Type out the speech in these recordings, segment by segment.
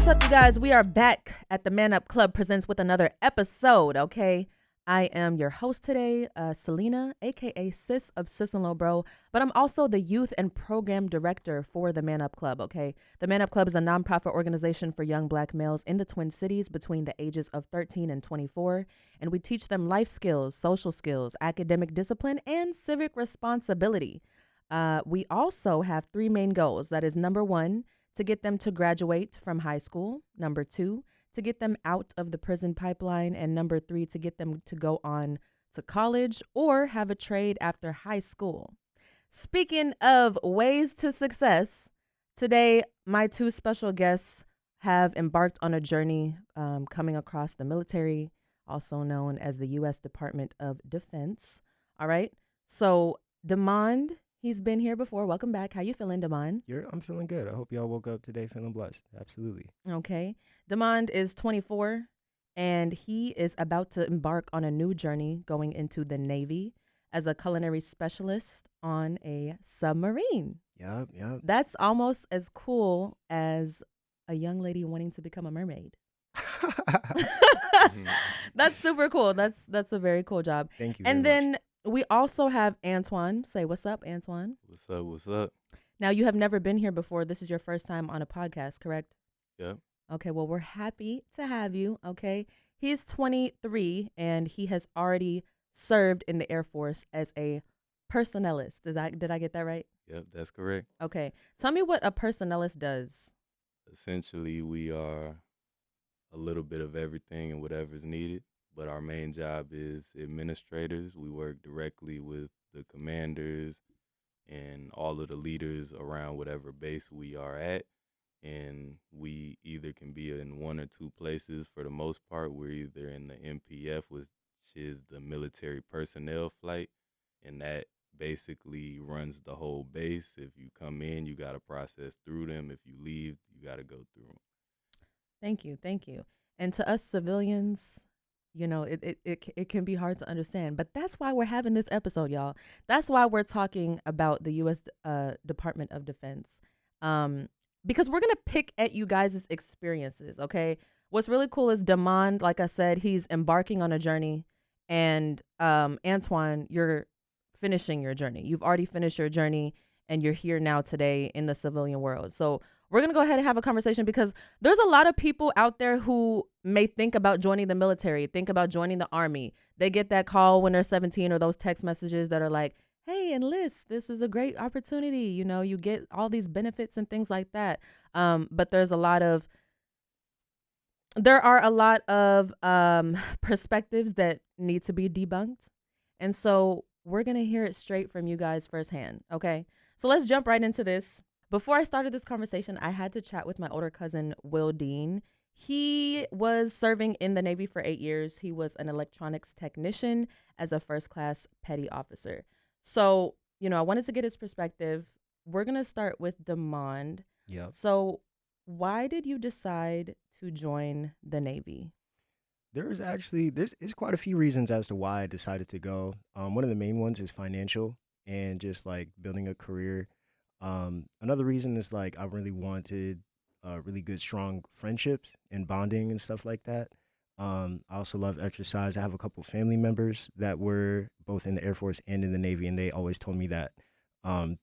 What's up, you guys? We are back at the Man Up Club Presents with another episode, okay? I am your host today, Selena, a.k.a. Sis of Sis and Lil Bro, but I'm also the Youth and Program Director for the Man Up Club, okay? The Man Up Club is a nonprofit organization for young Black males in the Twin Cities between the ages of 13 and 24, and we teach them life skills, social skills, academic discipline, and civic responsibility. We also have three main goals. That is, number one, to get them to graduate from high school. Number two, to get them out of the prison pipeline. And number three, to get them to go on to college or have a trade after high school. Speaking of ways to success, today my two special guests have embarked on a journey coming across the military, also known as the U.S. Department of Defense. All right. So Demond, he's been here before. Welcome back. How you feeling, Demond? I'm feeling good. I hope y'all woke up today feeling blessed. Absolutely. Okay. Demond is 24, and he is about to embark on a new journey going into the Navy as a culinary specialist on a submarine. Yep. That's almost as cool as a young lady wanting to become a mermaid. That's super cool. That's a very cool job. Thank you. And very then much. we also have Antoine. Say what's up, Antoine. What's up? Now, you have never been here before. This is your first time on a podcast, correct? Yep. Okay, well, we're happy to have you, okay? He's 23, and he has already served in the Air Force as a personnel-est. Did I get that right? Yep, that's correct. Okay. Tell me what a personnel-est does. Essentially, we are a little bit of everything and whatever's needed, but our main job is administrators. We work directly with the commanders and all of the leaders around whatever base we are at. And we either can be in one or two places. For the most part, we're either in the MPF, which is the military personnel flight, and that basically runs the whole base. If you come in, you got to process through them. If you leave, you got to go through them. Thank you. And to us civilians, you know, it can be hard to understand, but that's why we're having this episode, y'all. That's why we're talking about the U.S. Department of Defense. Because we're going to pick at you guys' experiences, okay? What's really cool is Demond, like I said, he's embarking on a journey. And Antoine, you're finishing your journey. You've already finished your journey, and you're here now today in the civilian world. So we're going to go ahead and have a conversation because there's a lot of people out there who may think about joining the military, think about joining the Army. They get that call when they're 17 or those text messages that are like, hey, enlist, this is a great opportunity. You know, you get all these benefits and things like that. But there are a lot of perspectives that need to be debunked. And so we're going to hear it straight from you guys firsthand. Okay, so let's jump right into this. Before I started this conversation, I had to chat with my older cousin, Will Dean. He was serving in the Navy for 8 years. He was an electronics technician as a first-class petty officer. So, you know, I wanted to get his perspective. We're going to start with Demond. Yep. So why did you decide to join the Navy? There's quite a few reasons as to why I decided to go. One of the main ones is financial and just like building a career. Another reason is like I really wanted really good, strong friendships and bonding and stuff like that. I also love exercise. I have a couple family members that were both in the Air Force and in the Navy, and they always told me that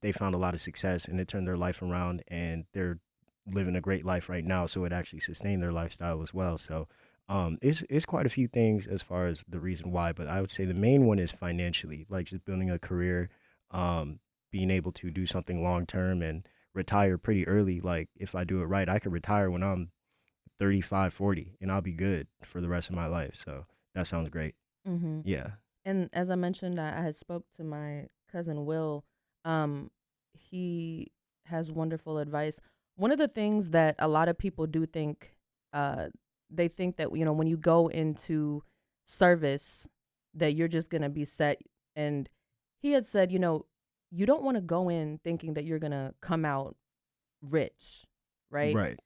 they found a lot of success and it turned their life around, and they're living a great life right now. So it actually sustained their lifestyle as well. So it's quite a few things as far as the reason why, but I would say the main one is financially, like just building a career, being able to do something long term and retire pretty early. Like if I do it right, I could retire when I'm 35, 40, and I'll be good for the rest of my life. So that sounds great. Mm-hmm. Yeah. And as I mentioned, I had spoke to my cousin Will. He has wonderful advice. One of the things that a lot of people do think, they think that, you know, when you go into service, that you're just going to be set. And he had said, you know, you don't want to go in thinking that you're going to come out rich, right? Right.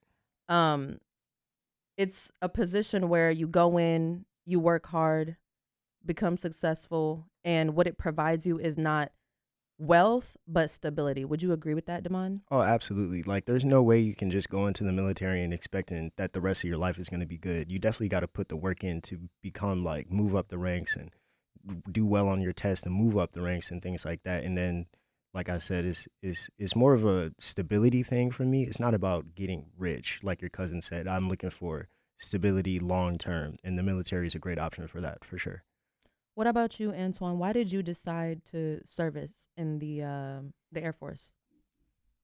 It's a position where you go in, you work hard, become successful, and what it provides you is not wealth, but stability. Would you agree with that, Damon? Oh, absolutely. Like, there's no way you can just go into the military and expecting that the rest of your life is going to be good. You definitely got to put the work in to become like move up the ranks and do well on your test and move up the ranks and things like that. And then, like I said, it's more of a stability thing for me. It's not about getting rich, like your cousin said. I'm looking for stability long term, and the military is a great option for that, for sure. What about you, Antoine? Why did you decide to service in the Air Force?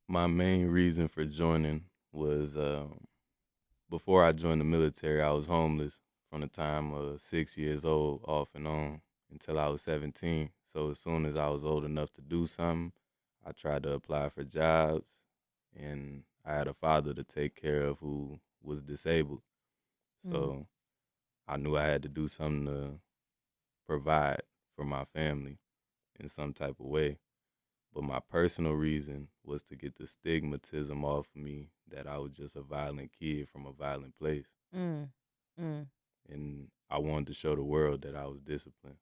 My main reason for joining was before I joined the military, I was homeless from the time of 6 years old, off and on, until I was 17. So as soon as I was old enough to do something, I tried to apply for jobs, and I had a father to take care of who was disabled. Mm. So I knew I had to do something to provide for my family in some type of way. But my personal reason was to get the stigmatism off me that I was just a violent kid from a violent place. Mm. Mm. And I wanted to show the world that I was disciplined.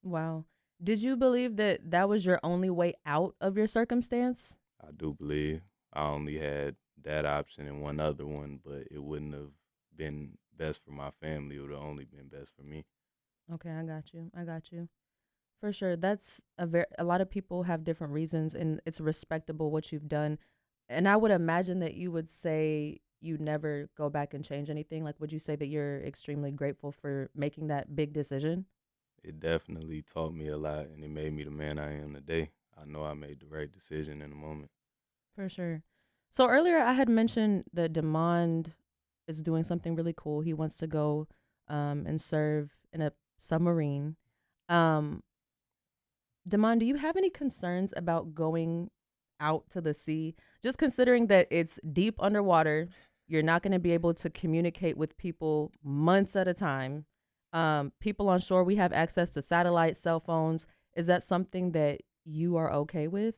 Wow. Did you believe that that was your only way out of your circumstance? I do believe I only had that option and one other one, but it wouldn't have been best for my family. It would have only been best for me. Okay, I got you. I got you. For sure. That's a lot of people have different reasons, and it's respectable what you've done. And I would imagine that you would say you never go back and change anything. Like, would you say that you're extremely grateful for making that big decision? It definitely taught me a lot, and it made me the man I am today. I know I made the right decision in the moment. For sure. So earlier I had mentioned that Demond is doing something really cool. He wants to go and serve in a submarine. Um, Demond, do you have any concerns about going out to the sea? Just considering that it's deep underwater, you're not going to be able to communicate with people months at a time. People on shore, we have access to satellite, cell phones. Is that something that you are okay with?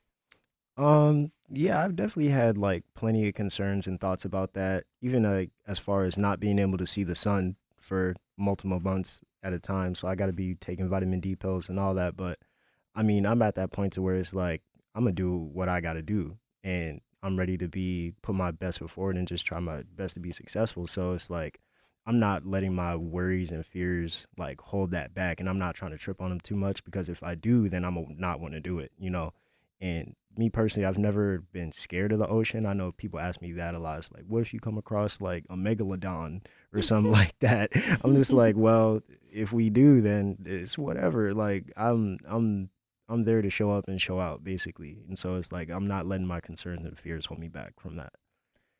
Yeah, I've definitely had like plenty of concerns and thoughts about that, even like as far as not being able to see the sun for multiple months at a time. So I got to be taking vitamin D pills and all that. But I mean, I'm at that point to where it's like I'm gonna do what I got to do, and I'm ready to be put my best foot forward and just try my best to be successful. So it's like I'm not letting my worries and fears like hold that back, and I'm not trying to trip on them too much because if I do, then I'm gonna not want to do it. And me personally, I've never been scared of the ocean. I know people ask me that a lot. It's like, what if you come across like a megalodon or something like that? I'm just like, well, if we do, then it's whatever. Like I'm there to show up and show out, basically. And so it's like I'm not letting my concerns and fears hold me back from that.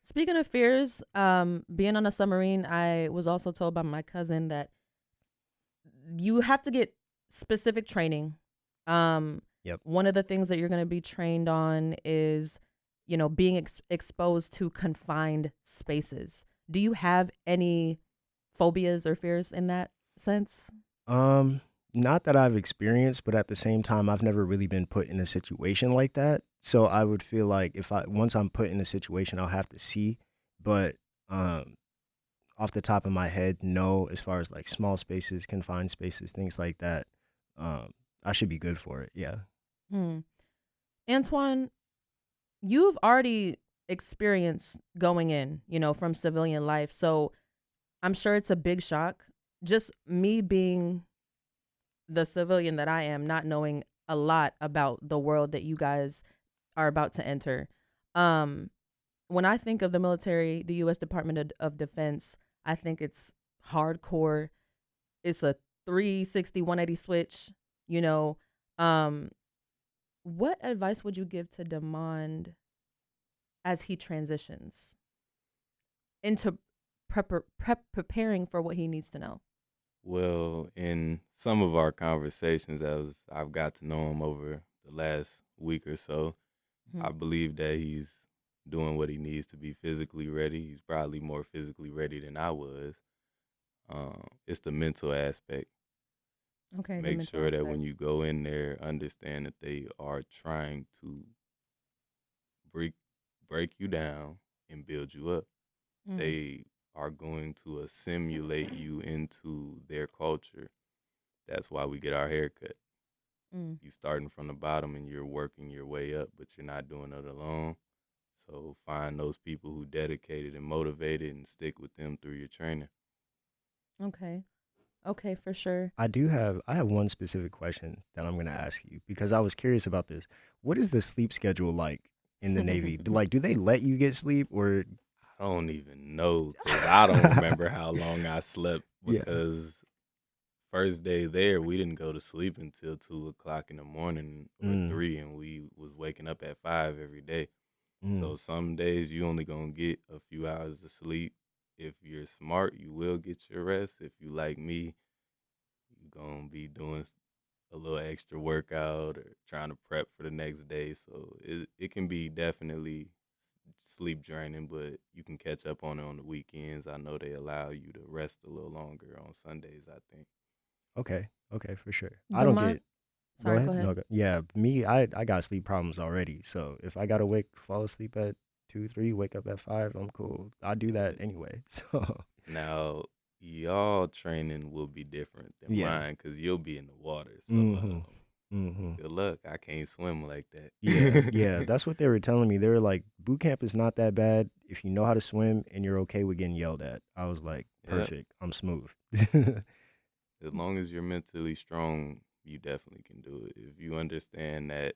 Speaking of fears, being on a submarine, I was also told by my cousin that you have to get specific training. Yep. One of the things that you're going to be trained on is, being exposed to confined spaces. Do you have any phobias or fears in that sense? Um, Not that I've experienced, but at the same time, I've never really been put in a situation like that. So I would feel like if I once I'm put in a situation, I'll have to see. But um, off the top of my head, no. As far as like small spaces, confined spaces, things like that, um, I should be good for it. Yeah. Hmm. Antoine, you've already experienced going in, from civilian life. So I'm sure it's a big shock. Just me being the civilian that I am, not knowing a lot about the world that you guys are about to enter. Um, when I think of the military, the U.S. Department of Defense, I think it's hardcore. It's a 360, 180 switch. You know, um, what advice would you give to Demond as he transitions into preparing for what he needs to know? Well, in some of our conversations, as I've got to know him over the last week or so, Hmm. I believe that he's doing what he needs to be physically ready. He's probably more physically ready than I was. It's the mental aspect. Okay, the Make mental sure that when aspect. you go in there, understand that they are trying to break break you down and build you up. Mm. They are going to assimilate you into their culture. That's why we get our hair cut. Mm. You starting from the bottom and you're working your way up, but you're not doing it alone. So find those people who dedicated and motivated and stick with them through your training. Okay. Okay, for sure. I have one specific question that I'm gonna ask you because I was curious about this. What is the sleep schedule like in the Navy? Do they let you get sleep or I don't even know because I don't remember how long I slept Yeah. because first day there, we didn't go to sleep until 2 o'clock in the morning or Mm, 3, and we was waking up at 5 every day. mm, So some days you only gonna get a few hours of sleep. If you're smart, you will get your rest. If you like me, you gonna be doing a little extra workout or trying to prep for the next day. So it can be definitely sleep draining, but you can catch up on it on the weekends. I know they allow you to rest a little longer on Sundays, I think. okay, okay, for sure. I don't Demont, get Go sorry, go ahead. ahead. No, yeah, me, I got sleep problems already. So if I gotta fall asleep at 2, 3, wake up at 5, I'm cool. I do that Yeah. anyway. So Now, y'all training will be different than yeah. mine because you'll be in the water. So Mm-hmm. Mm-hmm. good luck. I can't swim like Yeah, that. yeah. That's what they were telling me. They were like, boot camp is not that bad if you know how to swim and you're okay with getting yelled at. I was like, Yep. perfect. I'm smooth. As long as you're mentally strong, you definitely can do it. If you understand that,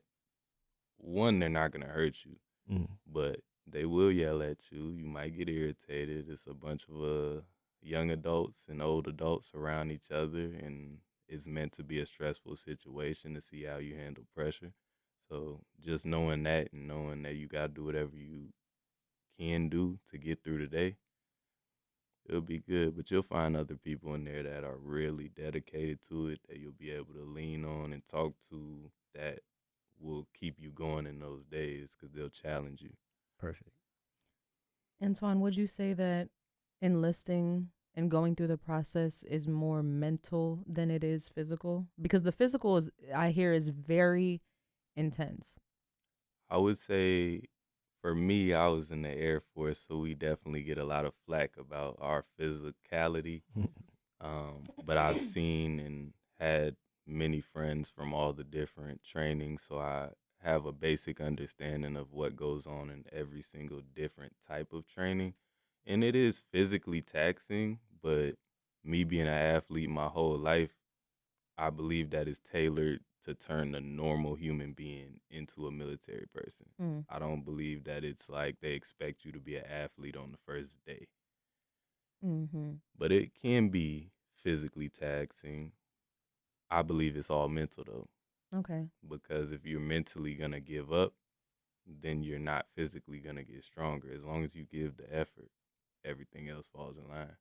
one, they're not going to hurt you, Mm, but they will yell at you. You might get irritated. It's a bunch of young adults and old adults around each other, and it's meant to be a stressful situation to see how you handle pressure. So just knowing that and knowing that you got to do whatever you can do to get through the day, it'll be good. But you'll find other people in there that are really dedicated to it that you'll be able to lean on and talk to that will keep you going in those days because they'll challenge you. perfect. Antoine, would you say that enlisting and going through the process is more mental than it is physical? Because the physical is, I hear, is very intense. I would say for me, I was in the Air Force, so we definitely get a lot of flack about our physicality. But I've seen and had many friends from all the different trainings, so I have a basic understanding of what goes on in every single different type of training. And it is physically taxing, but me being an athlete my whole life, I believe that is tailored to turn a normal human being into a military person. Mm. I don't believe that it's like they expect you to be an athlete on the first day, Mm-hmm. but it can be physically taxing. I believe it's all mental though, Okay. because if you're mentally gonna give up, then you're not physically gonna get stronger. As long as you give the effort, everything else falls in line.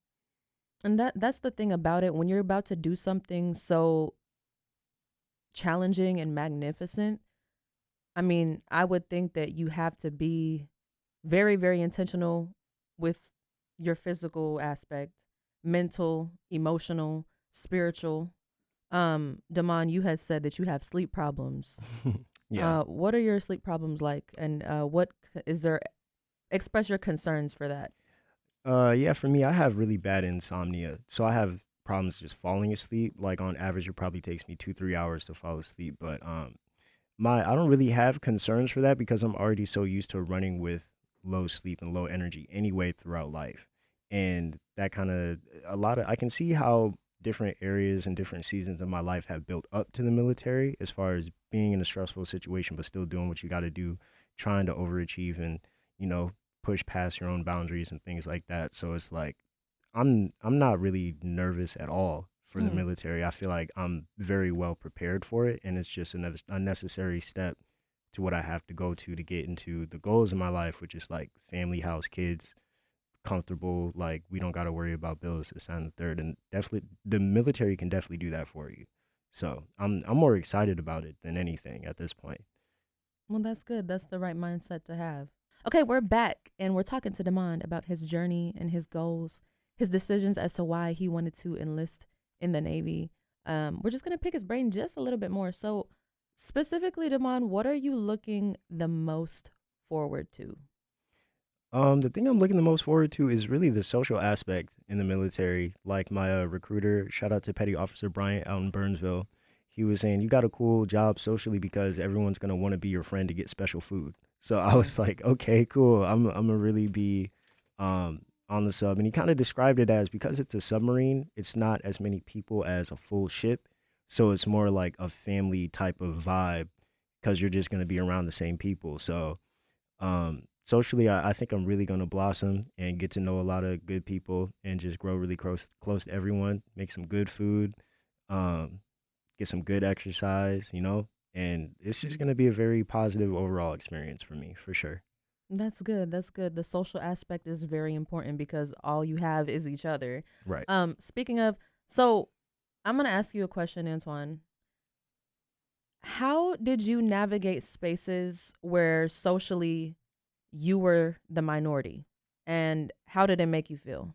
And that's the thing about it. When you're about to do something so challenging and magnificent, I mean, I would think that you have to be very, very intentional with your physical aspect, mental, emotional, spiritual. Damon, you had said that you have sleep problems. Yeah. What are your sleep problems like, and what is there? Express your concerns for that. Yeah, for me, I have really bad insomnia. So I have problems just falling asleep. Like on average, it probably takes me 2, 3 hours to fall asleep. But I don't really have concerns for that because I'm already so used to running with low sleep and low energy anyway throughout life. And that kind of I can see how different areas and different seasons of my life have built up to the military as far as being in a stressful situation but still doing what you got to do, trying to overachieve and, you know, push past your own boundaries and things like that. So it's like I'm not really nervous at all for the Mm. military. I feel like I'm very well prepared for it, and it's just another unnecessary step to what I have to go to get into the goals in my life, which is like family, house, kids, comfortable. Like we don't got to worry about bills, this and the third, and definitely the military can definitely do that for you. So I'm more excited about it than anything at this point. Well, that's good. That's the right mindset to have. Okay, we're back and we're talking to Damon about his journey and his goals, his decisions as to why he wanted to enlist in the Navy. We're just gonna pick his brain just a little bit more. So, specifically, Damon, what are you looking the most forward to? The thing I'm looking the most forward to is really the social aspect in the military. Like my recruiter, shout out to Petty Officer Bryant out in Burnsville. he was saying you got a cool job socially because everyone's gonna want to be your friend to get special food. So I was like, okay, cool. I'm gonna really be on the sub. And he kind of described it as, because it's a submarine, it's not as many people as a full ship. So it's more like a family type of vibe because you're just gonna be around the same people. So socially, I think I'm really gonna blossom and get to know a lot of good people and just grow really close to everyone. Make some good food, um, get some good exercise, and it's just gonna be a very positive overall experience for me, for sure. That's good. That's good. The social aspect is very important because all you have is each other. Right. Speaking of, so I'm gonna ask you a question, Antoine. How did you navigate spaces where socially you were the minority, and how did it make you feel?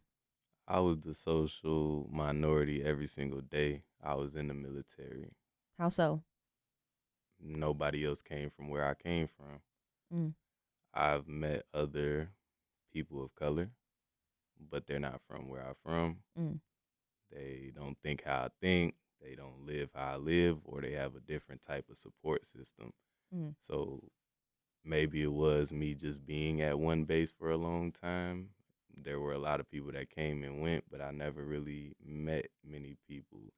I was the social minority every single day I was in the military. How so? Nobody else came from where I came from. Mm, I've met other people of color, but they're not from where I'm from. mm, They don't think how I think. They don't live how I live, or they have a different type of support system. mm, So maybe it was me just being at one base for a long time. There were a lot of people that came and went, but I never really met many people.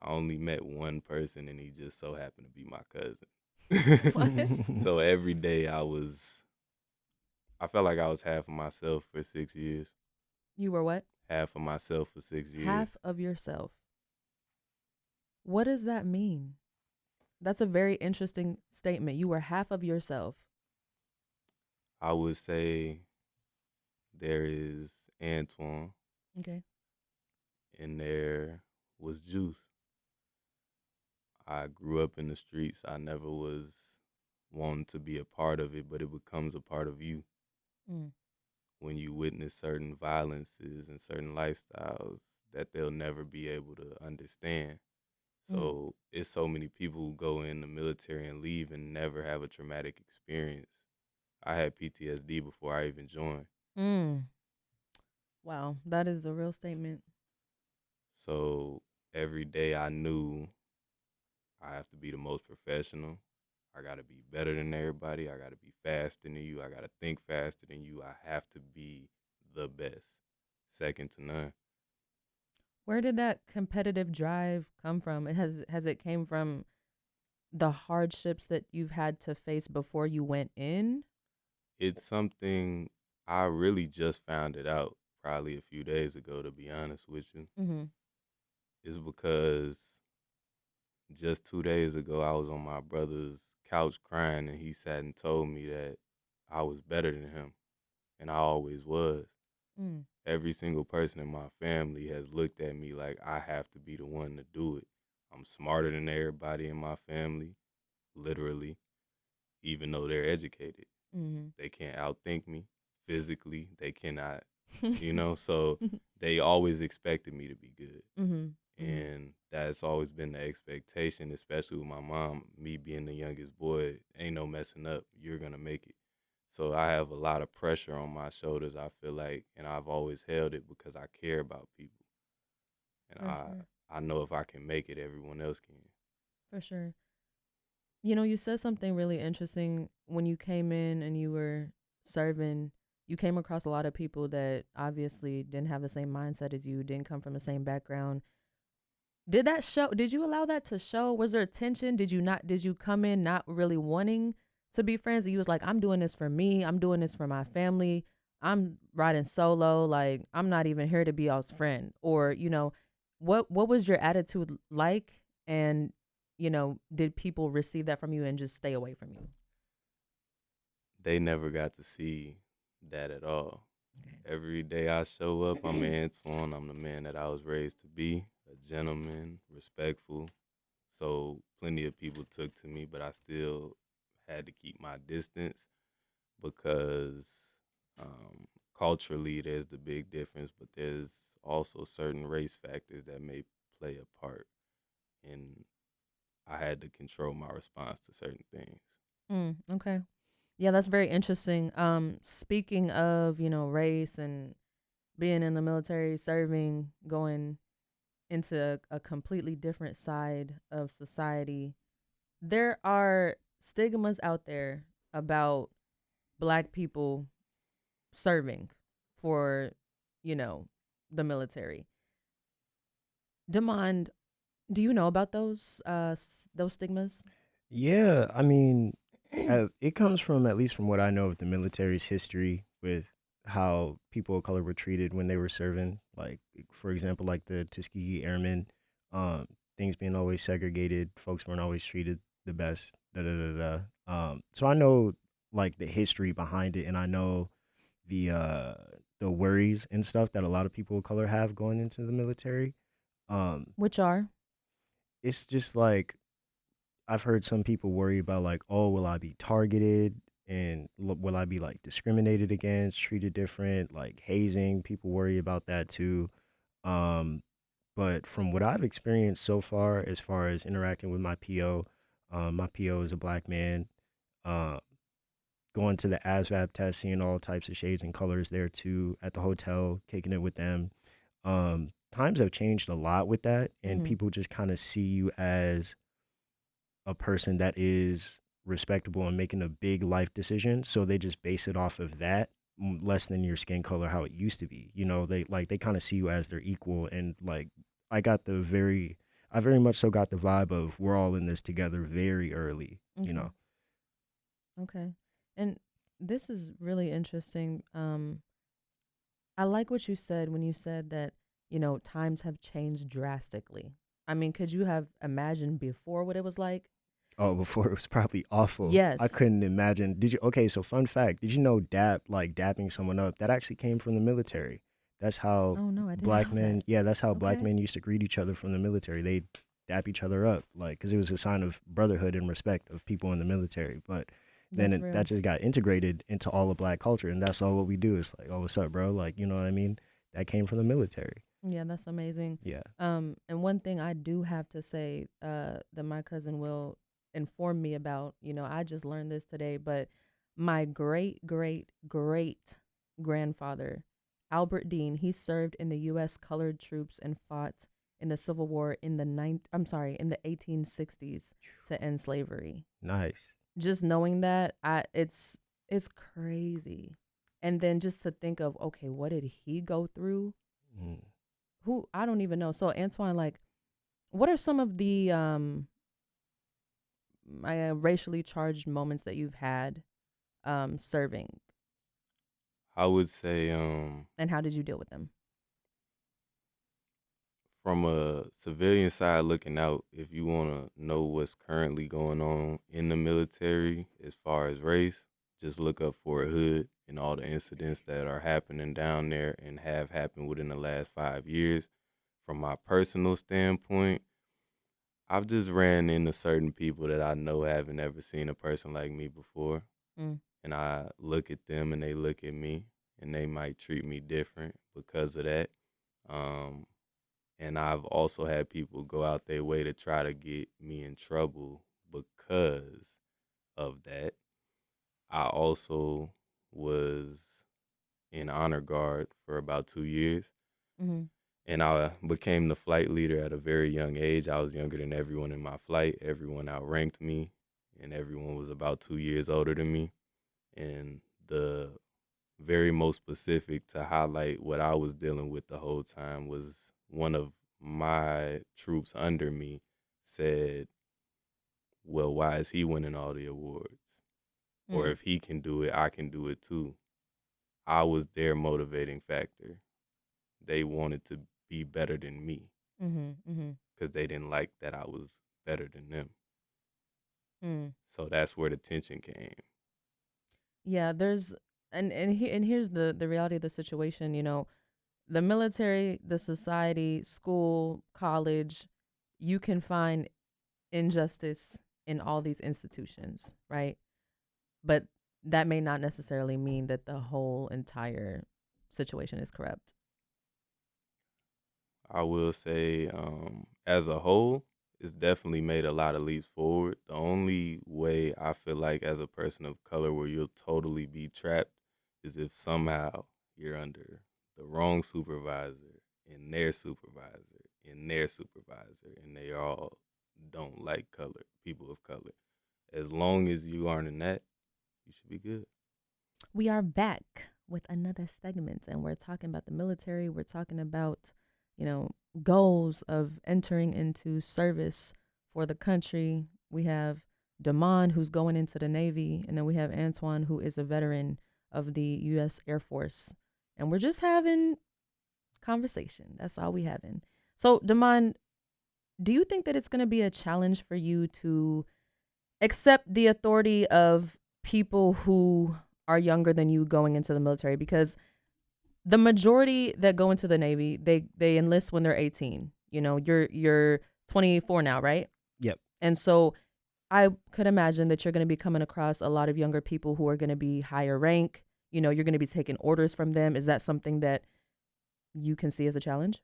I only met one person, and he just so happened to be my What? cousin. So every day I felt like I was half of myself for 6 years. You were what? Half of myself for 6 years. Half of yourself. What does that mean? That's a very interesting statement. You were half of yourself. I would say there is Antoine, Okay. and there was Juice. I grew up in the streets. I never was wanting to be a part of it, but it becomes a part of you Mm, when you witness certain violences and certain lifestyles that they'll never be able to understand. mm, So it's so many people who go in the military and leave and never have a traumatic experience. I had PTSD before I even joined. mm. Wow, that is a real statement. So every day I knew I have to be the most professional. I got to be better than everybody. I got to be faster than you. I got to think faster than you. I have to be the best, second to none. Where did that competitive drive come from? Has it came from the hardships that you've had to face before you went in? It's something I really just found it out probably a few days ago, to be honest with you. Mm-hmm. It's because just 2 days ago, I was on my brother's couch crying, and he sat and told me that I was better than him, and I always was. Mm, Every single person in my family has looked at me like I have to be the one to do it. I'm smarter than everybody in my family, literally, even though they're educated. mm-hmm. They can't outthink me physically. They cannot, so they always expected me to be good. Mm-hmm. Mm-hmm. And that's always been the expectation, especially with my mom, me being the youngest boy, ain't no messing up. You're going to make it. So I have a lot of pressure on my shoulders, I feel like, and I've always held it because I care about people. And For sure. I know if I can make it, everyone else can. For sure. You said something really interesting when you came in and you were serving. You came across a lot of people that obviously didn't have the same mindset as you, didn't come from the same background. Did that show? Did you allow that to show? Was there tension? Did you come in not really wanting to be friends? And you was like, I'm doing this for me. I'm doing this for my family. I'm riding solo. Like, I'm not even here to be y'all's friend. Or, what was your attitude like? And, did people receive that from you and just stay away from you? They never got to see that at all. Okay. Every day I show up, I'm Antoine. I'm the man that I was raised to be, a gentleman, respectful. So plenty of people took to me, but I still had to keep my distance because culturally there's the big difference, but there's also certain race factors that may play a part. And I had to control my response to certain things. Okay. Yeah, that's very interesting. Speaking of, race and being in the military, serving, going, into a completely different side of society, there are stigmas out there about Black people serving for, you know, the military. Demand, do you know about those stigmas? Yeah, I mean, it comes from, at least from what I know of the military's history, with how people of color were treated when they were serving. Like, for example, like the Tuskegee Airmen, um, things being always segregated, folks weren't always treated the best. Da da da da. So I know like the history behind it, and I know the worries and stuff that a lot of people of color have going into the military. Um, Which are? it's just like I've heard some people worry about like, oh, will I be targeted and will I be like discriminated against, treated different, like hazing? People worry about that too. Um, but from what I've experienced so far as interacting with my PO is a Black man. Uh, Going to the ASVAB test, seeing all types of shades and colors there too at the hotel, kicking it with them. Times have changed a lot with that, and Mm-hmm. people just kind of see you as a person that is respectable and making a big life decision, so they just base it off of that, less than your skin color, how it used to be. You know, they kind of see you as their equal, and like I got I very much so got the vibe of we're all in this together very early. You Okay. know. Okay. And this is really interesting. I like what you said when you said that, times have changed drastically. I mean, could you have imagined before what it was like? Oh, before it was probably awful. I Yes. couldn't imagine. Did you? Okay, so fun fact. Did you know like dapping someone up, that actually came from the military? That's how Oh no, I didn't black know that. men, yeah, that's how black Okay. men used to greet each other from the military. They dap each other up, like, because it was a sign of brotherhood and respect of people in the military. But then That's that real. just got integrated into all of black culture, and that's all what we do. Is like, oh, what's up, bro? Like, you know what I mean? That came from the military. Yeah, that's amazing. Yeah. And one thing I do have to say, that my cousin will inform me about, I just learned this today, but my great great great grandfather, Albert Dean, he served in the U.S. colored troops and fought in the Civil War in the 1860s to end slavery. Nice. Just knowing that, it's crazy. And then just to think of, okay, what did he go through? Mm. Who, I don't even know. So Antoine, like, what are some of the racially charged moments that you've had serving, I would say and how did you deal with them? from a civilian side looking out, if you want to know what's currently going on in the military as far as race, just look up Fort Hood and all the incidents that are happening down there and have happened within the last 5 years. From my personal standpoint, I've just ran into certain people that I know haven't ever seen a person like me before. Mm. And I look at them and they look at me and they might treat me different because of that. Um, and I've also had people go out their way to try to get me in trouble because of that. I also was in honor guard for about 2 years. Mm-hmm. And I became the flight leader at a very young age. I was younger than everyone in my flight. Everyone outranked me, and everyone was about 2 years older than me. And the very most specific to highlight what I was dealing with the whole time was one of my troops under me said, well, why is he winning all the awards? Or Mm. if he can do it, I can do it too. I was their motivating factor. They wanted to be better than me Mm-hmm. Mm-hmm. because they didn't like that I was better than them. Mm. So that's where the tension came. Yeah, there's and here's the reality of the situation. The military, the society, school, college, you can find injustice in all these institutions, right? But that may not necessarily mean that the whole entire situation is corrupt. I will say, as a whole, it's definitely made a lot of leaps forward. The only way I feel like as a person of color where you'll totally be trapped is if somehow you're under the wrong supervisor and their supervisor and their supervisor, and they all don't like people of color. As long as you aren't in that, you should be good. We are back with another segment, and we're talking about the military. We're talking about, goals of entering into service for the country. We have Damon, who's going into the Navy, and then we have Antoine, who is a veteran of the U.S. Air Force. And we're just having conversation. That's all we having. So, Damon, do you think that it's going to be a challenge for you to accept the authority of people who are younger than you going into the military? Because the majority that go into the Navy, they enlist when they're 18. You're 24 now, right? Yep. And so I could imagine that you're going to be coming across a lot of younger people who are going to be higher rank. You're going to be taking orders from them. Is that something that you can see as a challenge?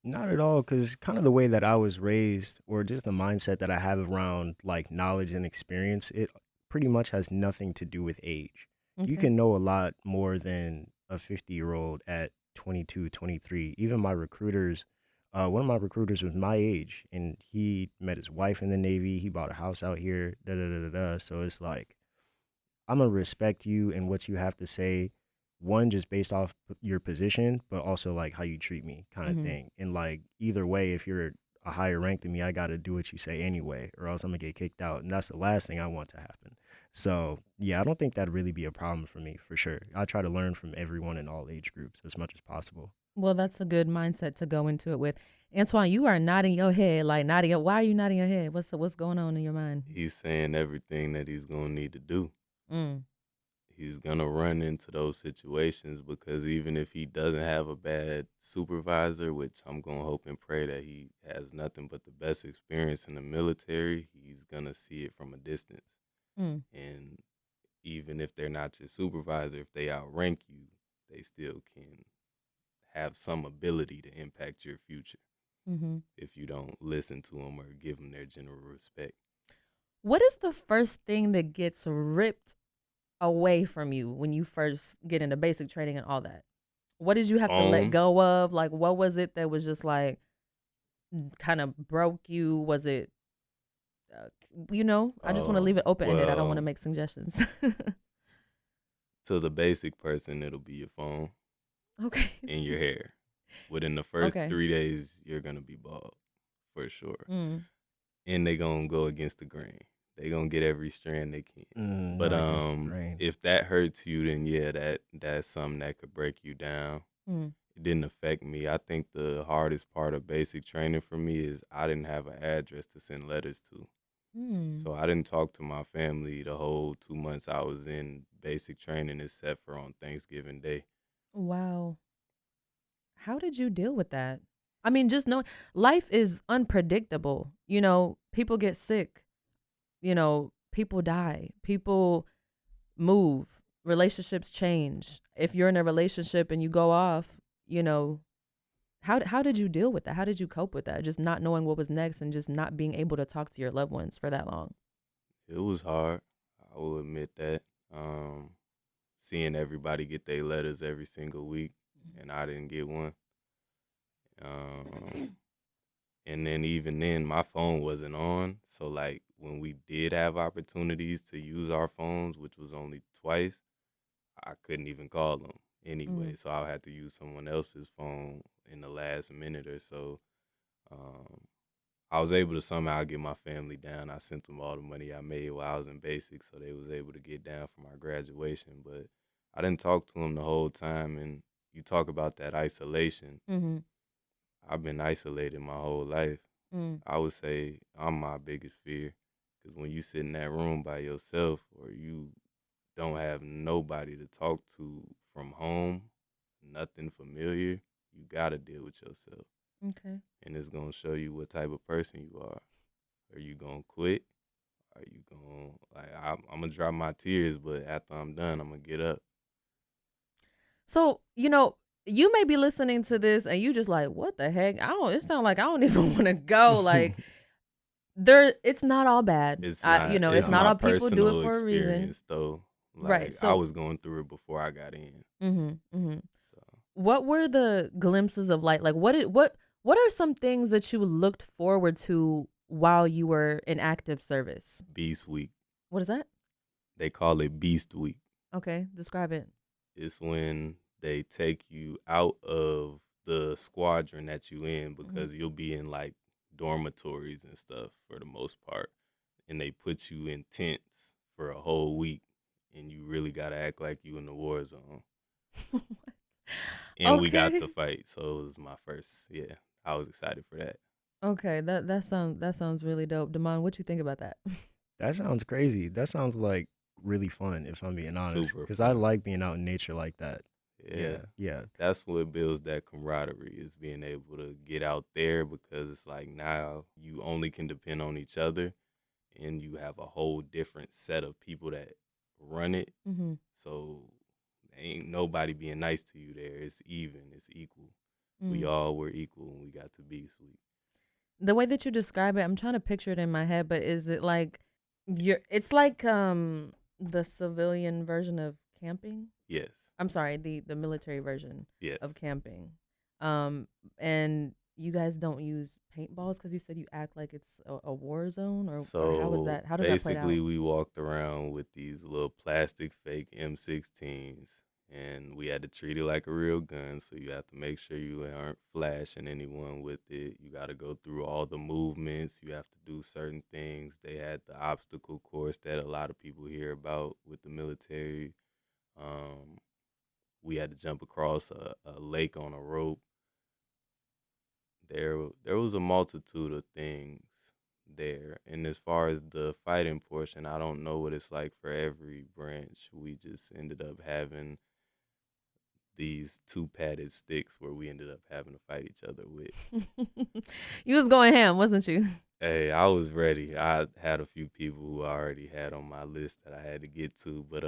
Not at all, because kind of the way that I was raised, or just the mindset that I have around like knowledge and experience, it pretty much has nothing to do with age. You can know a lot more than a 50-year-old at 22, 23. Even my recruiters, one of my recruiters was my age, and he met his wife in the Navy. He bought a house out here, da-da-da-da-da. So it's like, I'm going to respect you and what you have to say, one, just based off your position, but also like how you treat me kind of thing. And like either way, if you're a higher rank than me, I got to do what you say anyway, or else I'm going to get kicked out. And that's the last thing I want to happen. So yeah, I don't think that'd really be a problem for me, for sure. I try to learn from everyone in all age groups as much as possible. Well, that's a good mindset to go into it with. Antoine, you are nodding your head, why are you nodding your head? What's going on in your mind? He's saying everything that he's going to need to do. He's going to run into those situations, because even if he doesn't have a bad supervisor, which I'm going to hope and pray that he has nothing but the best experience in the military, he's going to see it from a distance. And even if they're not your supervisor, if they outrank you, they still can have some ability to impact your future if you don't listen to them or give them their general respect. What is the first thing that gets ripped away from you when you first get into basic training and all that? What did you have to let go of? Like, what was it that was just like kind of broke you? Was it, I just want to leave it open-ended. I don't want to make suggestions. To the basic person, it'll be your phone and your hair. Within the first 3 days, you're going to be bald for sure. And they're going to go against the grain. They're going to get every strand they can. But if that hurts you, then yeah, that's something that could break you down. It didn't affect me. I think the hardest part of basic training for me is I didn't have an address to send letters to. So I didn't talk to my family the whole 2 months I was in basic training, except for on Thanksgiving Day. Wow. How did you deal with that? I mean, just know life is unpredictable. People get sick. People die. People move. Relationships change. If you're in a relationship and you go off, how did you deal with that? How did you cope with that? Just not knowing what was next and just not being able to talk to your loved ones for that long. It was hard. I will admit that. Seeing everybody get their letters every single week, and I didn't get one. And then even then, my phone wasn't on. So like when we did have opportunities to use our phones, which was only twice, I couldn't even call them anyway. So I had to use someone else's phone in the last minute or so. I was able to somehow get my family down. I sent them all the money I made while I was in basic, so they was able to get down for my graduation. But I didn't talk to them the whole time. And you talk about that isolation. I've been isolated my whole life. I would say I'm my biggest fear, because when you sit in that room by yourself, or you don't have nobody to talk to from home, nothing familiar, you got to deal with yourself. Okay. And it's going to show you what type of person you are. Are you going to quit? Are you going to, I'm going to drop my tears, but after I'm done, I'm going to get up. So, you may be listening to this and you just like, what the heck? It sounds like I don't even want to go. Like, it's not all bad. It's not all people do it for a reason. Though. Right. So I was going through it before I got in. What were the glimpses of light? Like, what What are some things that you looked forward to while you were in active service? Beast Week. What is that? They call it Beast Week. Okay, describe it. It's when they take you out of the squadron that you in, because you'll be in like dormitories and stuff for the most part, and they put you in tents for a whole week, and you really gotta act like you in the war zone. And we got Okay. to fight, so it was my first. Yeah, I was excited for that. Okay, that sounds really dope. Damon, what you think about that? That sounds crazy. That sounds like really fun, if I'm being honest, Super because I fun. like being out in nature like that. Yeah, Yeah, yeah. that's what builds that camaraderie, is being able to get out there, because it's like now you only can depend on each other, and you have a whole different set of people that run it. Mm-hmm. So ain't nobody being nice to you there. It's even, it's equal. We Mm. all were equal when we got to Beast Week. The way that you describe it, I'm trying to picture it in my head, but is it like it's like the civilian version of camping? Yes, I'm sorry, the military version yes. of camping. And you guys don't use paintballs because you said you act like it's a war zone, or how is So that? How does that play basically, out? we walked around with these little plastic fake M16s, and we had to treat it like a real gun. So you have to make sure you aren't flashing anyone with it. You got to go through all the movements. You have to do certain things. They had the obstacle course that a lot of people hear about with the military. Um, we had to jump across a lake on a rope. There was a multitude of things there. And as far as the fighting portion, I don't know what it's like for every branch. We just ended up having these two padded sticks where we ended up having to fight each other with. You was going ham, wasn't you? Hey, I was ready. I had a few people who I already had on my list that I had to get to, but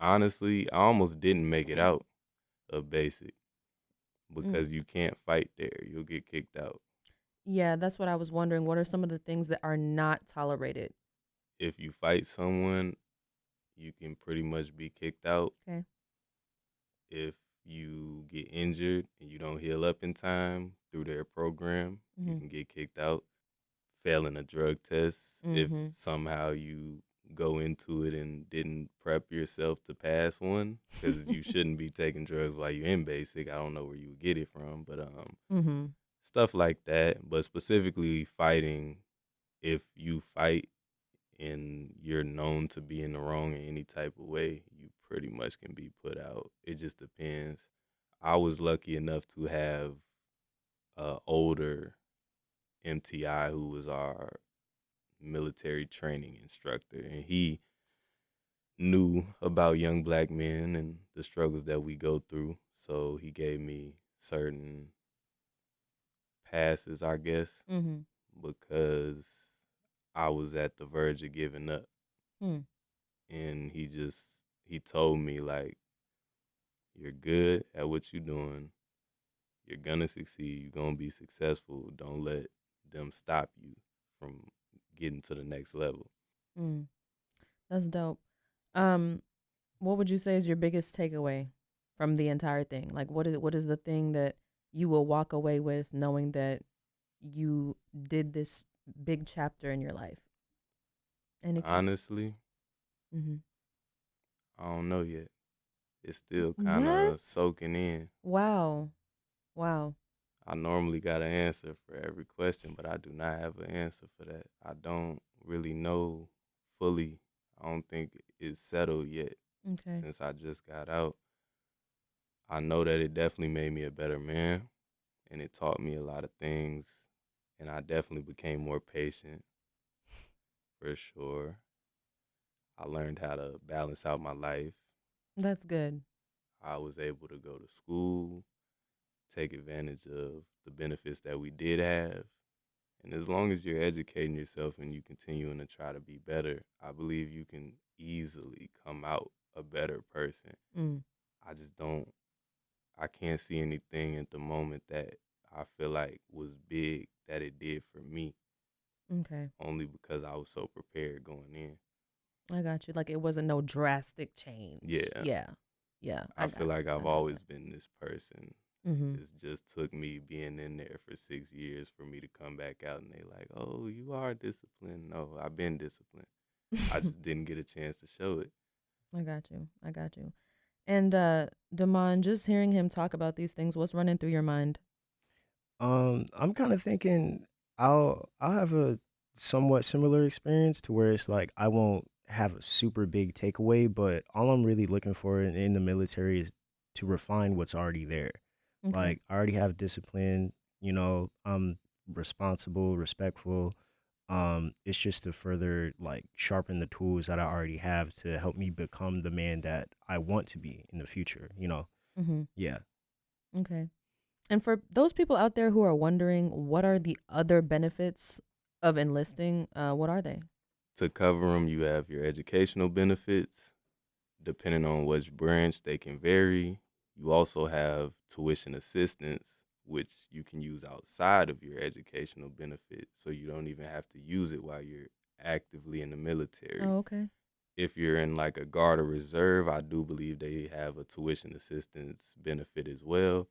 honestly, I almost didn't make it out of basic, Mm. because you can't fight there. You'll get kicked out. Yeah, that's what I was wondering. What are some of the things that are not tolerated? If you fight someone, you can pretty much be kicked out. Okay. If you get injured and you don't heal up in time through their program, you Mm-hmm. can get kicked out. Failing a drug test, if Mm-hmm. somehow you go into it and didn't prep yourself to pass one, because you shouldn't be taking drugs while you're in basic. I don't know where you would get it from, but Mm-hmm. stuff like that. But specifically fighting, if you fight and you're known to be in the wrong in any type of way, you pretty much can be put out. It just depends. I was lucky enough to have a older MTI who was our military training instructor, and he knew about young black men and the struggles that we go through. So he gave me certain passes, I guess, Mm-hmm. because I was at the verge of giving up. Mm. And he told me, like, you're good at what you're doing. You're gonna succeed. You're gonna be successful. Don't let them stop you from getting to the next level. Mm. That's dope. Um, what would you say is your biggest takeaway from the entire thing? Like, what is the thing that you will walk away with knowing that you did this big chapter in your life? And it can. Honestly, Mm-hmm. I don't know yet. It's still kind What? of soaking in. Wow. Wow. I normally got an answer for every question, but I do not have an answer for that. I don't really know fully. I don't think it's settled yet Okay. since I just got out. I know that it definitely made me a better man, and it taught me a lot of things, and I definitely became more patient, for sure. I learned how to balance out my life. That's good. I was able to go to school, take advantage of the benefits that we did have. And as long as you're educating yourself and you continuing to try to be better, I believe you can easily come out a better person. Mm. I just don't, I can't see anything at the moment that I feel like was big that it did for me, Okay. only because I was so prepared going in. I got you. Like it wasn't no drastic change. Yeah, Yeah. Yeah. I feel like I I've got always that. been this person. Mm-hmm. It just took me being in there for 6 years for me to come back out, and they like, oh, you are disciplined. No, I've been disciplined. I just didn't get a chance to show it. I got you. I got you. And Damon, just hearing him talk about these things, what's running through your mind? I'm kind of thinking I'll have a somewhat similar experience to where it's like I won't have a super big takeaway, but all I'm really looking for in the military is to refine what's already there. Okay. Like I already have discipline, I'm responsible, respectful. It's just to further like sharpen the tools that I already have to help me become the man that I want to be in the future. Mm-hmm. Yeah. Okay. And for those people out there who are wondering what are the other benefits of enlisting, what are they? To cover them, you have your educational benefits. Depending on which branch, they can vary. You also have tuition assistance, which you can use outside of your educational benefit, so you don't even have to use it while you're actively in the military. Oh, okay. If you're in like a guard or reserve, I do believe they have a tuition assistance benefit as well.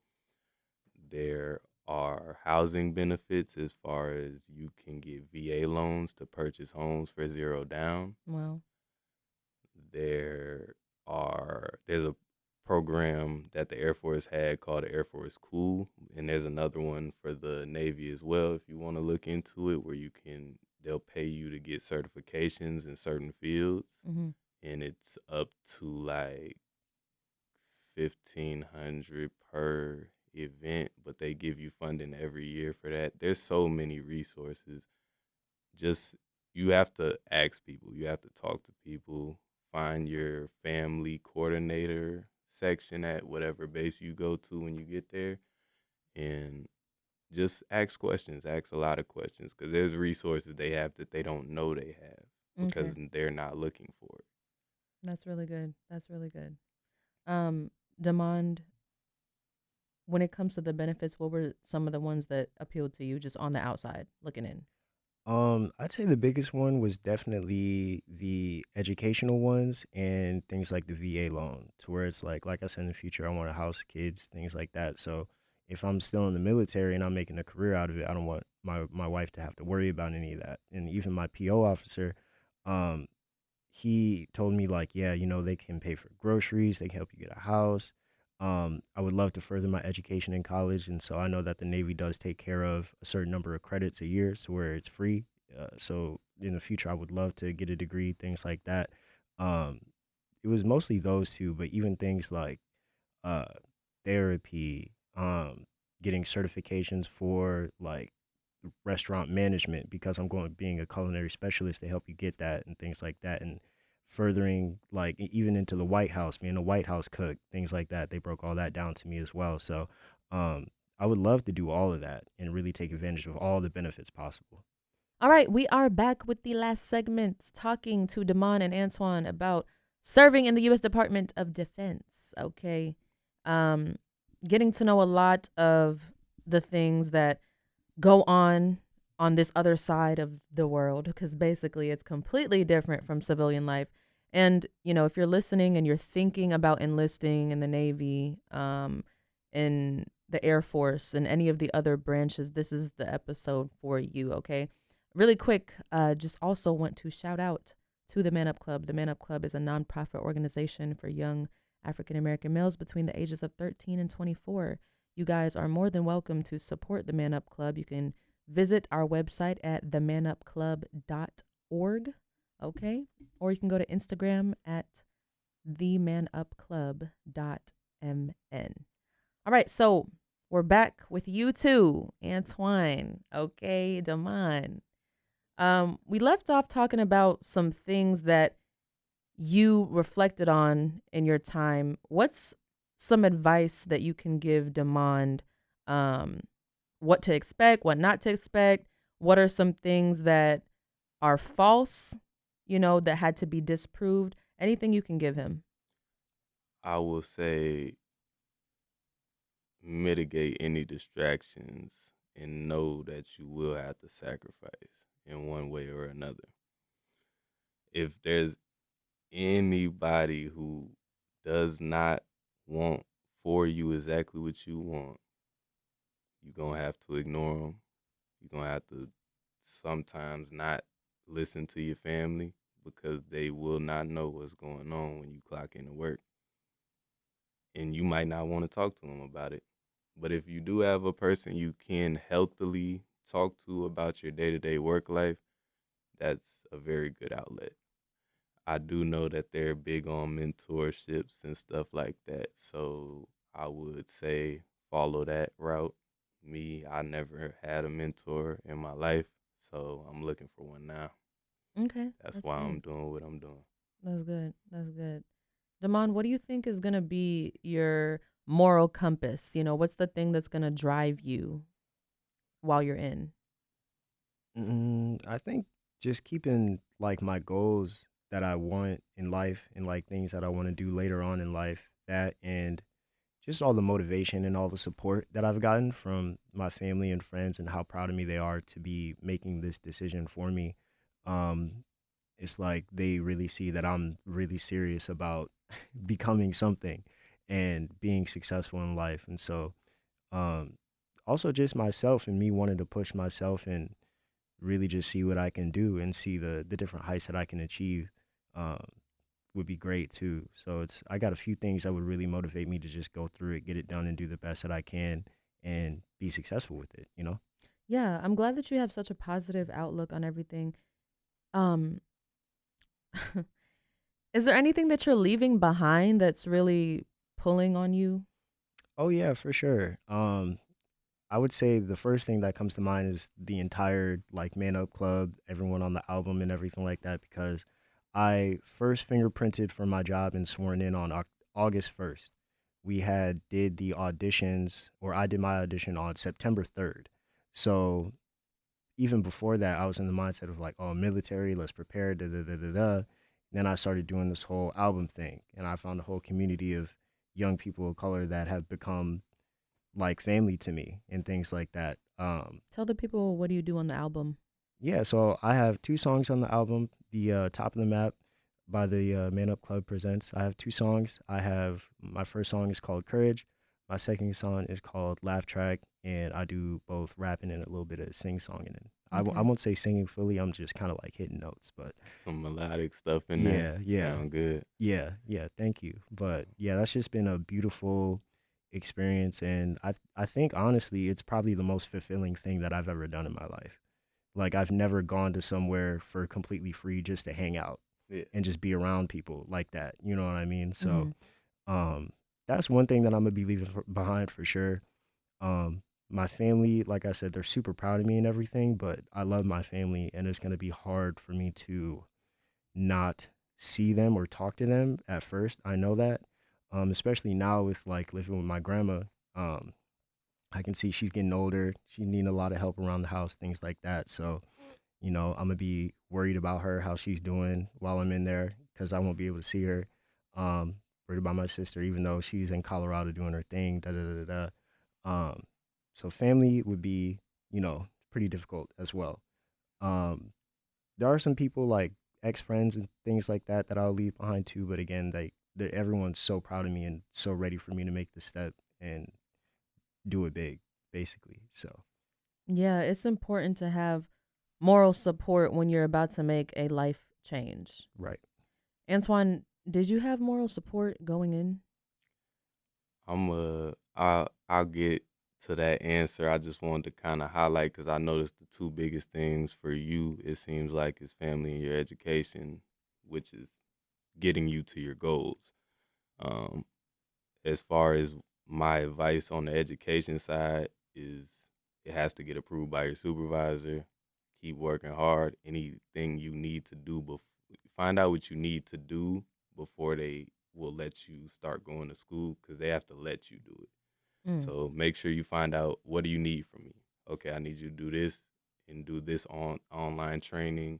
There are housing benefits as far as you can get VA loans to purchase homes for zero down. Wow. There's a program that the Air Force had called the Air Force Cool, and there's another one for the Navy as well if you want to look into it, where they'll pay you to get certifications in certain fields, Mm-hmm. and it's up to like 1,500 per event, but they give you funding every year for that. There's so many resources. Just you have to ask people, you have to talk to people, find your family coordinator section at whatever base you go to when you get there, and just ask questions, ask a lot of questions, because there's resources they have that they don't know they have Okay. because they're not looking for it. That's really good. That's really good. Um, Demand, when it comes to the benefits, what were some of the ones that appealed to you just on the outside looking in? I'd say the biggest one was definitely the educational ones and things like the VA loan, to where it's like I said, in the future, I want to house kids, things like that. So if I'm still in the military and I'm making a career out of it, I don't want my wife to have to worry about any of that. And even my PO officer, um, he told me like, yeah, they can pay for groceries, they can help you get a house. I would love to further my education in college, and so I know that the Navy does take care of a certain number of credits a year, so where it's free. So in the future, I would love to get a degree, things like that. Um, it was mostly those two, but even things like uh, therapy, getting certifications for like restaurant management because I'm going being a culinary specialist to help you get that and things like that, and furthering like even into the White House, being a White House cook, things like that. They broke all that down to me as well. So um, I would love to do all of that and really take advantage of all the benefits possible. All right, we are back with the last segment talking to Damon and Antoine about serving in the U.S. Department of Defense. Okay. Um, Getting to know a lot of the things that go on this other side of the world, because basically it's completely different from civilian life. And, if you're listening and you're thinking about enlisting in the Navy, in the Air Force, and any of the other branches, this is the episode for you, okay? Really quick, just also want to shout out to the Man Up Club. The Man Up Club is a nonprofit organization for young African American males between the ages of 13 and 24. You guys are more than welcome to support the Man Up Club. You can visit our website at themanupclub.org, okay? Or you can go to Instagram at themanupclub.mn. All right, so we're back with you too, Antoine, okay, Damon. We left off talking about some things that you reflected on in your time. What's some advice that you can give Damon? What to expect, what not to expect? What are some things that are false, that had to be disproved? Anything you can give him. I will say mitigate any distractions and know that you will have to sacrifice in one way or another. If there's anybody who does not want for you exactly what you want, you're going to have to ignore them. You're going to have to sometimes not listen to your family because they will not know what's going on when you clock into work. And you might not want to talk to them about it. But if you do have a person you can healthily talk to about your day-to-day work life, that's a very good outlet. I do know that they're big on mentorships and stuff like that. So I would say follow that route. Me, I never had a mentor in my life, so I'm looking for one now. Okay, That's that's why I'm good. doing what I'm doing. That's good. That's good. Damon, what do you think is going to be your moral compass? What's the thing that's going to drive you while you're in? I think just keeping like my goals that I want in life and like things that I want to do later on in life, that and just all the motivation and all the support that I've gotten from my family and friends and how proud of me they are to be making this decision for me. Um, it's like they really see that I'm really serious about becoming something and being successful in life. And so, um, also just myself and me wanting to push myself and really just see what I can do and see the different heights that I can achieve. Um, would be great too. So I got a few things that would really motivate me to just go through it, get it done, and do the best that I can, and be successful with it. You know. Yeah, I'm glad that you have such a positive outlook on everything. Um, is there anything that you're leaving behind that's really pulling on you? Oh yeah, for sure. I would say the first thing that comes to mind is the entire like Man Up Club, everyone on the album and everything like that, because I first fingerprinted for my job and sworn in on August 1st. We had did the auditions, or I did my audition on September 3rd. So even before that, I was in the mindset of like, oh, military, let's prepare, da da da da da. Then I started doing this whole album thing, and I found a whole community of young people of color that have become like family to me and things like that. Tell the people, what do you do on the album? Yeah, so I have two songs on the album. The Top of the Map by the Man Up Club presents. I have two songs. I have my first song is called Courage. My second song is called Laugh Track, and I do both rapping and a little bit of sing songing. And I Okay. won't say singing fully. I'm just kind of like hitting notes, but Some melodic stuff in there. yeah, yeah, Sound good. yeah. Thank you. But yeah, that's just been a beautiful experience, and I think honestly, it's probably the most fulfilling thing that I've ever done in my life. Like I've never gone to somewhere for completely free just to hang out Yeah. and just be around people like that. You know what I mean? So, Hmm. um, that's one thing that I'm gonna be leaving behind for sure. My family, like I said, they're super proud of me and everything, but I love my family, and it's gonna be hard for me to not see them or talk to them at first. I know that, especially now with like living with my grandma. Um, I can see she's getting older. She needing a lot of help around the house, things like that. So, I'm gonna be worried about her, how she's doing while I'm in there, because I won't be able to see her. Worried about my sister, even though she's in Colorado doing her thing. Da da da da. Um, so family would be, pretty difficult as well. Um, there are some people like ex friends and things like that that I'll leave behind too. But again, everyone's so proud of me and so ready for me to make the step and do it big, basically. So Yeah, it's important to have moral support when you're about to make a life change. right. Antoine, did you have moral support going in? I'll get to that answer. I just wanted to kind of highlight because I noticed the two biggest things for you. It seems like is family and your education, which is getting you to your goals. Um, as far as my advice on the education side is, it has to get approved by your supervisor. Keep working hard. Anything you need to do find out what you need to do before they will let you start going to school because they have to let you do it. Mm. So make sure you find out, what do you need from me. Okay, I need you to do this and do this online training,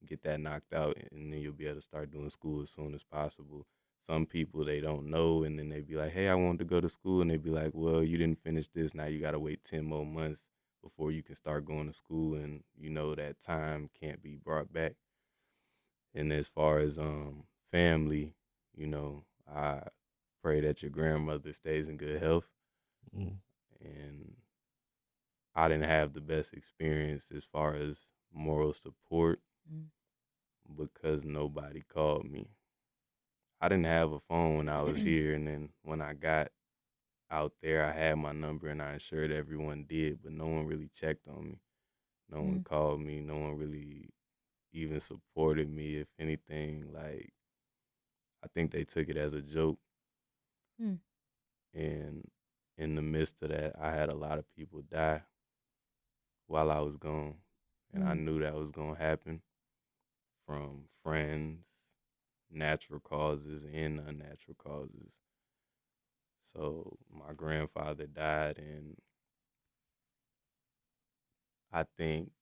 get that knocked out, and then you'll be able to start doing school as soon as possible. Some people, they don't know, and then they be like, hey, I wanted to go to school, and they be like, well, you didn't finish this, now you got to wait 10 more months before you can start going to school, and that time can't be brought back. And as far as family, I pray that your grandmother stays in good health, Mm. and I didn't have the best experience as far as moral support Mm. because nobody called me. I didn't have a phone when I was here, and then when I got out there, I had my number and I ensured everyone did, but no one really checked on me. No one Mm. called me. No one really even supported me. If anything, like, I think they took it as a joke. Mm. And in the midst of that, I had a lot of people die while I was gone. And I Mm. knew that was going to happen from friends, natural causes, and unnatural causes. So my grandfather died in, I think,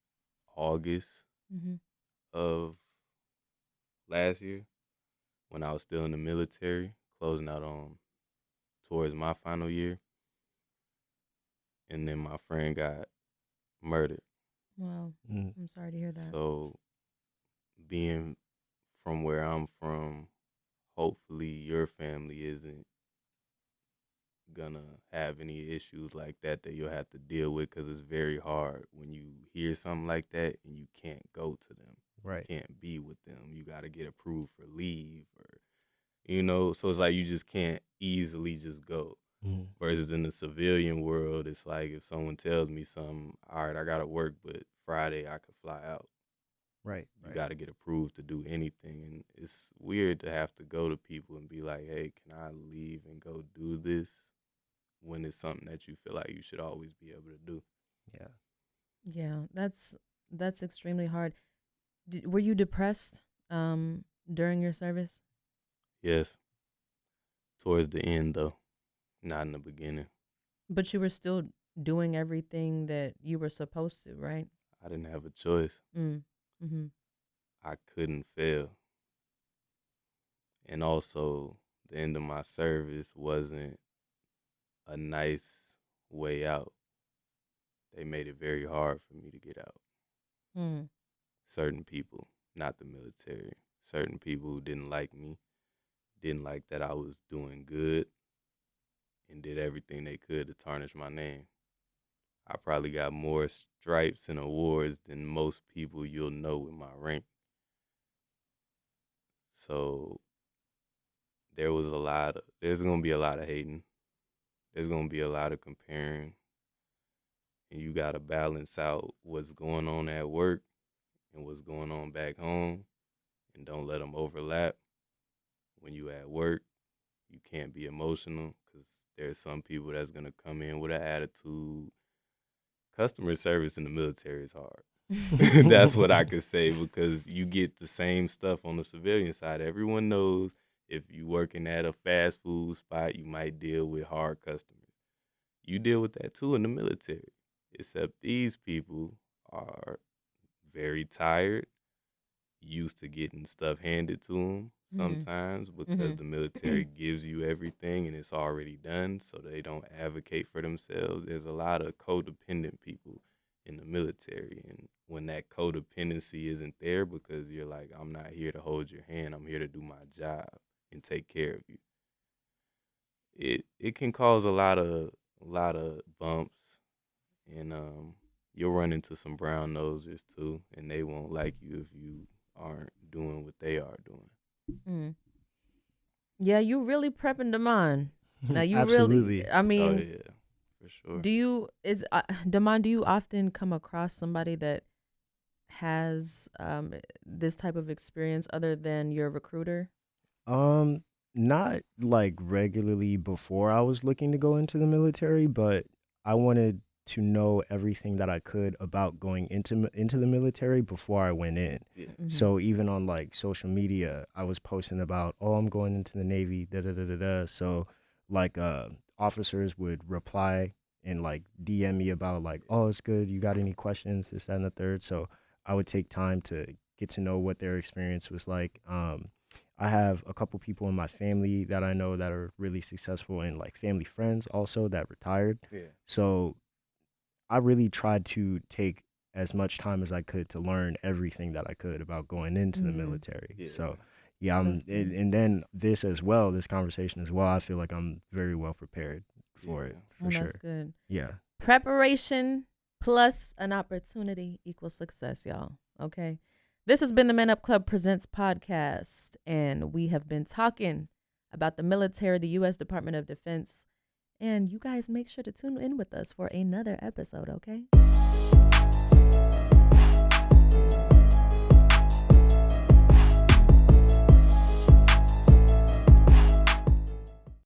August Mm-hmm. of last year when I was still in the military, closing out on towards my final year. And then my friend got murdered. Wow. Mm. I'm sorry to hear that. So being from where I'm from, hopefully your family isn't gonna have any issues like that you'll have to deal with, because it's very hard when you hear something like that and you can't go to them, Right. can't be with them. You got to get approved for leave, or you know, so it's like you just can't easily just go. Mm. Versus in the civilian world, it's like if someone tells me something, all right, I gotta work, but Friday I could fly out. Right. You got to get approved to do anything, and it's weird to have to go to people and be like, "Hey, can I leave and go do this?" When it's something that you feel like you should always be able to do. Yeah. Yeah, that's extremely hard. Were you depressed during your service? Yes, towards the end though, not in the beginning. But you were still doing everything that you were supposed to, right? I didn't have a choice. Mm. Mm-hmm. I couldn't fail, and also the end of my service wasn't a nice way out. They made it very hard for me to get out. Mm. Certain people, not the military, certain people who didn't like me, didn't like that I was doing good, and did everything they could to tarnish my name. I probably got more stripes and awards than most people you'll know with my rank. So there's gonna be a lot of hating. There's gonna be a lot of comparing. And you gotta balance out what's going on at work and what's going on back home, and don't let them overlap. When you at work, you can't be emotional, because there's some people that's gonna come in with an attitude. Customer service in the military is hard. That's what I could say, because you get the same stuff on the civilian side. Everyone knows if you working at a fast food spot, you might deal with hard customers. You deal with that too in the military, except these people are very tired, used to getting stuff handed to them sometimes, because the military gives you everything and it's already done, so they don't advocate for themselves. There's a lot of codependent people in the military, and when that codependency isn't there, because you're like, I'm not here to hold your hand, I'm here to do my job and take care of you, it can cause a lot of bumps, and you'll run into some brown nosers too, and they won't like you if you aren't doing what they are doing. Mm. Yeah, you really prepping Damon. Now you Absolutely. really, I Oh mean, yeah, for sure. Damon, do you often come across somebody that has this type of experience other than your recruiter? Not like regularly before I was looking to go into the military, but I wanted to know everything that I could about going into the military before I went in. Yeah. Mm-hmm. So even on like social media, I was posting about, oh, I'm going into the Navy, da da da da da. So like officers would reply and like DM me about like, oh, it's good. You got any questions? This, that, and the third. So I would take time to get to know what their experience was like. I have a couple people in my family that I know that are really successful, and like family friends also that retired. Yeah. So I really tried to take as much time as I could to learn everything that I could about going into the military. Yeah. So yeah, That's good. and then this as well, this conversation as well, I feel like I'm very well prepared for it, for Oh, sure. that's good. Yeah. Preparation plus an opportunity equals success, y'all. Okay. This has been the Men Up Club Presents podcast, and we have been talking about the military, the U.S. Department of Defense. And you guys make sure to tune in with us for another episode, okay?